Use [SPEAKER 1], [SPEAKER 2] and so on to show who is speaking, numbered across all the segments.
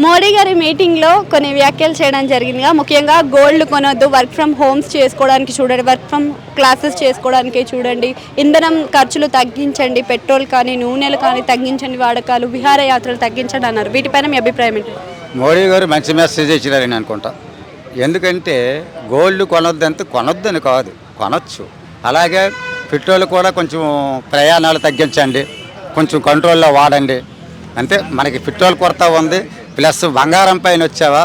[SPEAKER 1] మోడీ గారి మీటింగ్లో కొన్ని వ్యాఖ్యలు చేయడం జరిగిందిగా, ముఖ్యంగా గోల్డ్ కొనొద్దు, వర్క్ ఫ్రమ్ హోమ్స్ చేసుకోవడానికి చూడండి, వర్క్ ఫ్రమ్ క్లాసెస్ చేసుకోవడానికి చూడండి, ఇంధనం ఖర్చులు తగ్గించండి, పెట్రోల్ కానీ నూనెలు కానీ తగ్గించండి, వాడకాలు, విహారయాత్రలు తగ్గించండి అన్నారు. వీటిపైన మీ అభిప్రాయం ఏంటి?
[SPEAKER 2] మోడీ గారు మంచి మెసేజ్ ఇచ్చినారని అనుకుంటా. ఎందుకంటే గోల్డ్ కొనొద్దంటే కొనొద్దని కాదు, కొనొచ్చు. అలాగే పెట్రోల్ కూడా కొంచెం ప్రయాణాలు తగ్గించండి, కొంచెం కంట్రోల్లో వాడండి. అంటే మనకి పెట్రోల్ కొరత ఉంది, ప్లస్ బంగారం పైన వచ్చావా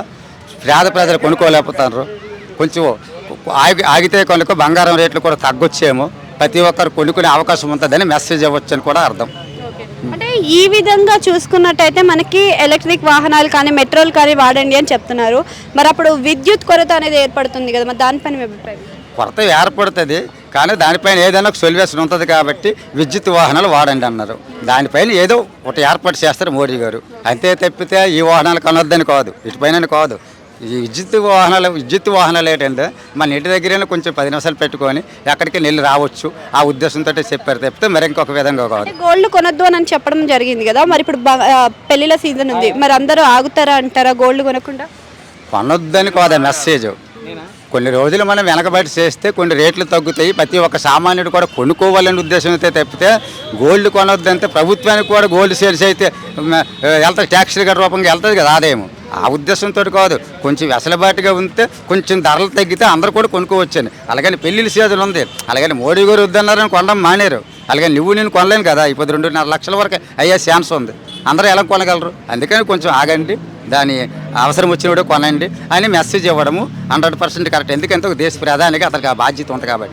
[SPEAKER 2] పేద ప్రజలు కొనుక్కోలేకపోతున్నారు. కొంచెం ఆగితే కొనుక్కో బంగారం రేట్లు కూడా తగ్గొచ్చేమో, ప్రతి ఒక్కరు కొనుక్కునే అవకాశం ఉంటుందని మెసేజ్ ఇవ్వచ్చు అని కూడా అర్థం.
[SPEAKER 1] అంటే ఈ విధంగా చూసుకున్నట్టయితే మనకి ఎలక్ట్రిక్ వాహనాలు కానీ మెట్రోలు కానీ వాడండి అని చెప్తున్నారు. మరి అప్పుడు విద్యుత్ కొరత అనేది ఏర్పడుతుంది కదా, మరి దానిపైన మీ అభిప్రాయం?
[SPEAKER 2] కొరత ఏర్పడుతుంది, కానీ దానిపైన ఏదైనా ఒక సొల్యూషన్ ఉంటుంది కాబట్టి విద్యుత్ వాహనాలు వాడండి అన్నారు. దానిపైన ఏదో ఒకటి ఏర్పాటు చేస్తారు మోడీ గారు. అంతే తప్పితే ఈ వాహనాలు కొనొద్దని కాదు, ఇటుపైన కాదు. ఈ విద్యుత్ వాహనాలు ఏంటంటే మన ఇంటి దగ్గరైనా కొంచెం 10 నిమిషాలు పెట్టుకొని ఎక్కడికి వెళ్ళి రావచ్చు, ఆ ఉద్దేశంతో చెప్పారు తప్పితే మరి ఇంకొక విధంగా కాదు.
[SPEAKER 1] గోల్డ్ కొనొద్దు అని చెప్పడం జరిగింది కదా, మరి ఇప్పుడు పెళ్లిళ్ళ సీజన్ ఉంది, మరి అందరూ ఆగుతారా అంటారా గోల్డ్ కొనకుండా?
[SPEAKER 2] కొనొద్దని కాదు మెసేజ్. కొన్ని రోజులు మనం వెనకబడి చేస్తే కొన్ని రేట్లు తగ్గుతాయి, ప్రతి ఒక్క సామాన్యుడు కూడా కొనుక్కోవాలనే ఉద్దేశం అయితే తప్పితే గోల్డ్ కొనొద్దంటే ప్రభుత్వానికి కూడా గోల్డ్ సేల్స్ అయితే వెళ్తాయి, ట్యాక్స్ రూపంగా వెళ్తుంది కదా ఆదాయం. ఆ ఉద్దేశంతో కాదు, కొంచెం వెసలుబాటుగా ఉంటే కొంచెం ధరలు తగ్గితే అందరూ కూడా కొనుక్కోవచ్చండి. అలాగని పెళ్లిళ్ళ సీజన్ ఉంది, అలాగని మోడీ గారు వద్దన్నారని కొనడం మానేరు. అలాగే నేను కొనలేను కదా, ఇప్పుడు 2.5 లక్షల వరకు అయ్యే ఛాన్స్ ఉంది, అందరూ ఎలా కొనగలరు? అందుకని కొంచెం ఆగండి, దాని అవసరం వచ్చినప్పుడు కొనండి అని మెసేజ్ ఇవ్వడము 100% కరెక్ట్. ఎందుకంటే ఒక దేశ ప్రధానిగా అతనికి ఆ బాధ్యత ఉంది కాబట్టి.